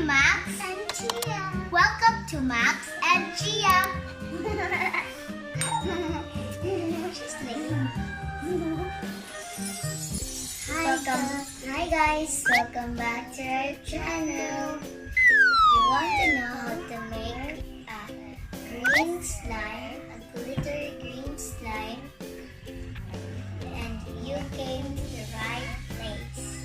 Max and Chiah. Welcome to Max and Chiah. Hi guys, welcome back to our channel. You want to know how to make a green slime, a glittery green slime, and you came to the right place.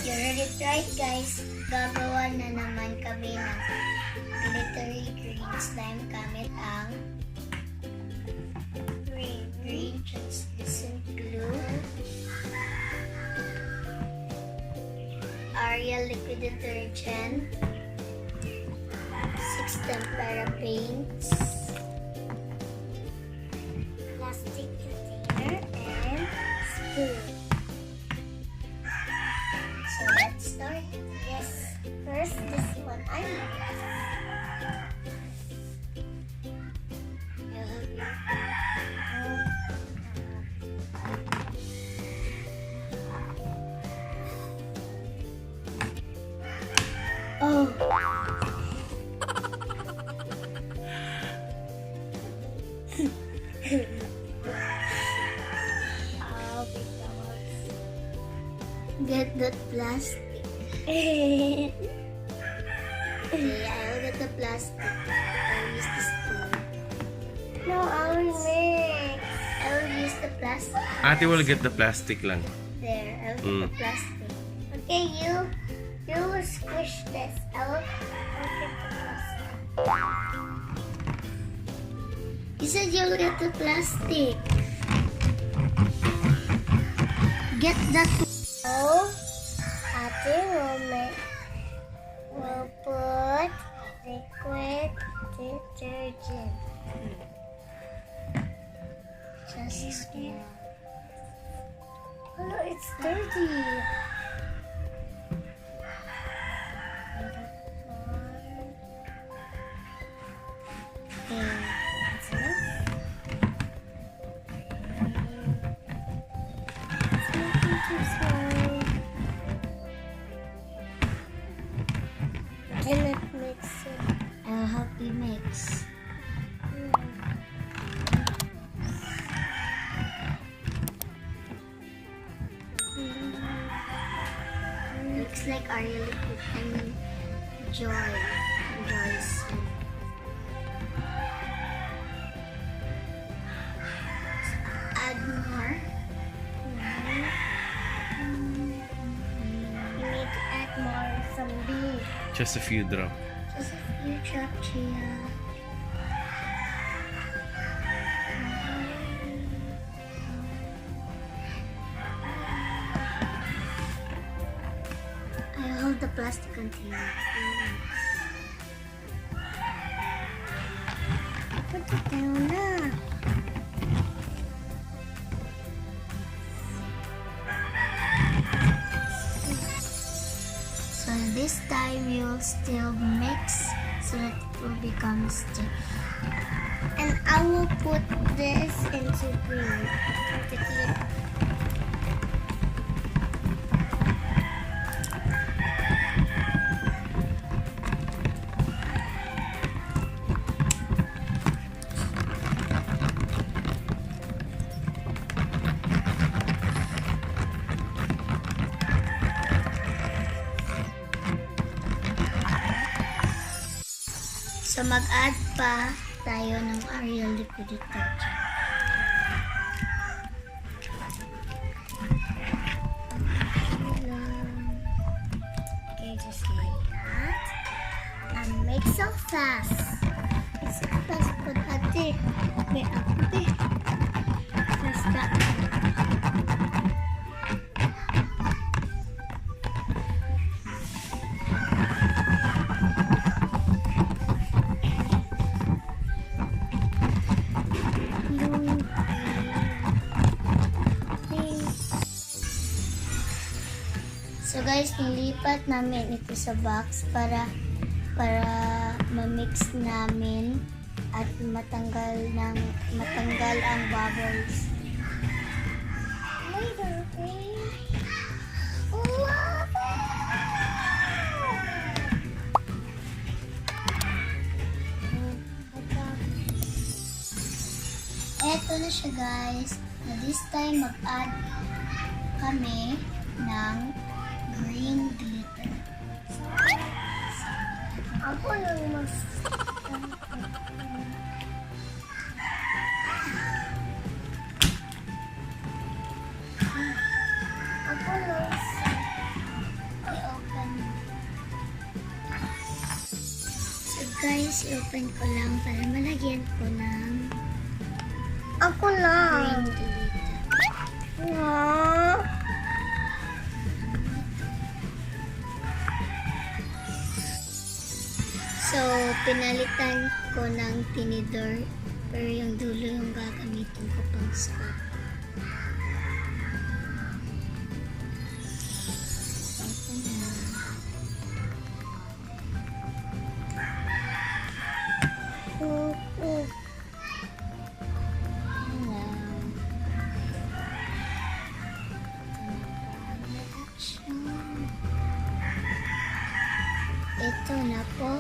You heard it right guys, gagawa na naman kami ng glittery green slime gamit ang green translucent glue, Ariel liquid detergent, 6 Tempera paints, plastic container, and spoon. So let's start. Yes, first this one I made. Oh. Get that plastic. Okay, I'll get the plastic. I'll use the spoon. No, I'll mix. I'll use the plastic. Ate will get the plastic lang. There, I'll get the plastic. Okay, you will squish this. I'll get the plastic. You said you'll get the plastic. Get that. So, Ate will put liquid detergent. Just here. Oh no, it's dirty. Cannot mix it. I'll help you mix. Looks like Ariel liquid. I mean, Joy's. Add more. You need to add more some beef. Just a few drops. Just a few drops, Chiah. I hold the plastic container. Put it down now. So this time we will still mix so that it will become stiff. And I will put this into green. The clip. So mag-add pa tayo ng Ariel liquid detergent. Okay, just like that. And make so fast. Make so fast, but ate. May ate. Just that. So guys, nilipat namin ito sa box para ma-mix namin at matanggal ang bubbles. siya guys. Na this time mag-add kami ng green glitter. Ako lang mas... Ako lang i-open. So guys, i-open ko lang para malagyan ko ng ako lang. Green glitter. Wow. So, pinalitan ko ng tinidor, pero yung dulo yung gagamitin ko pang spot. Ito na po.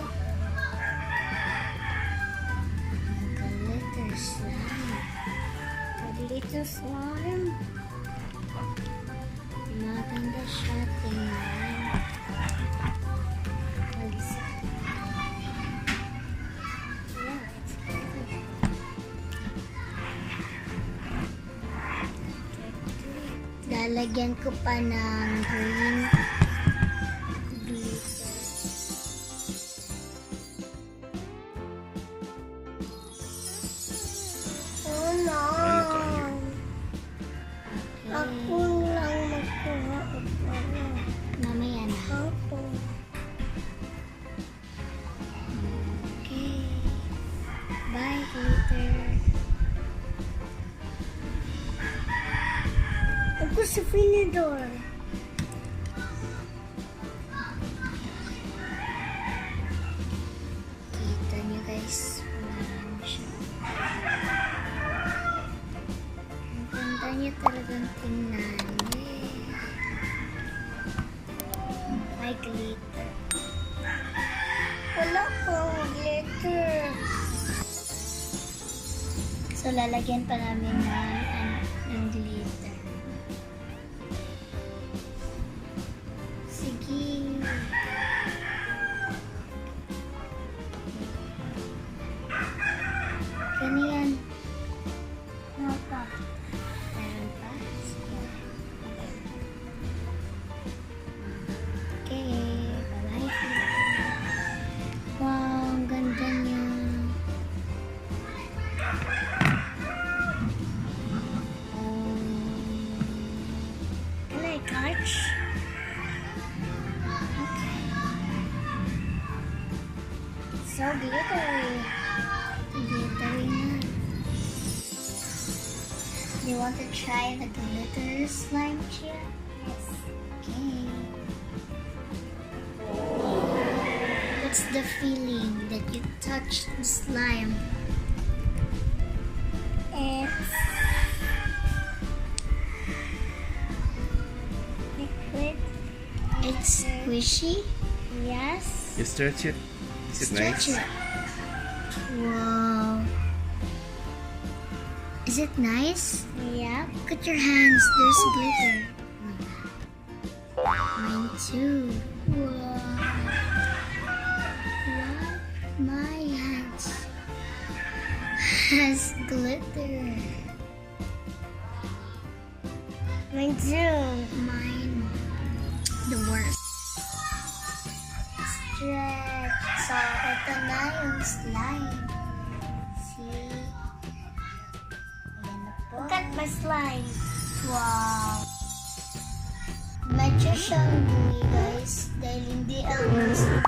Glitter slime. Glitter slime. Maganda siya tingnan. Lalagyan ko pa ng green glitter. Oh no! Ako lang magkuha. Mamaya na. Ako. Okay. Bye, glitter. Ako sa finidor. Kita niyo guys. Wala siya. Ang ganda niya talagang tingnan. May glitter. Wala pong glitter. So lalagyan pa namin ng glitter. Sige. Ganyan. Ano pa? Meron pa? Sige. Okay. Bye-bye. Wow, ang ganda niya. Can I touch? So glittery. Glittery na. Do you want to try the glitter slime, Chiah? Yes. Okay. What's the feeling that you touched the slime? It's liquid. It's squishy. Yes. You stretch it. Is it nice? Stretch it. Wow. Is it nice? Yeah. Look at your hands. There's glitter. Mine too. Wow. Wow. My hands has glitter. Mine too. Mine. The worst. Stretch. So, ito na yung slime. See? Ayan na po. Look at my slime. Wow. Medyo siyang gooey guys. Dahil hindi ang gusto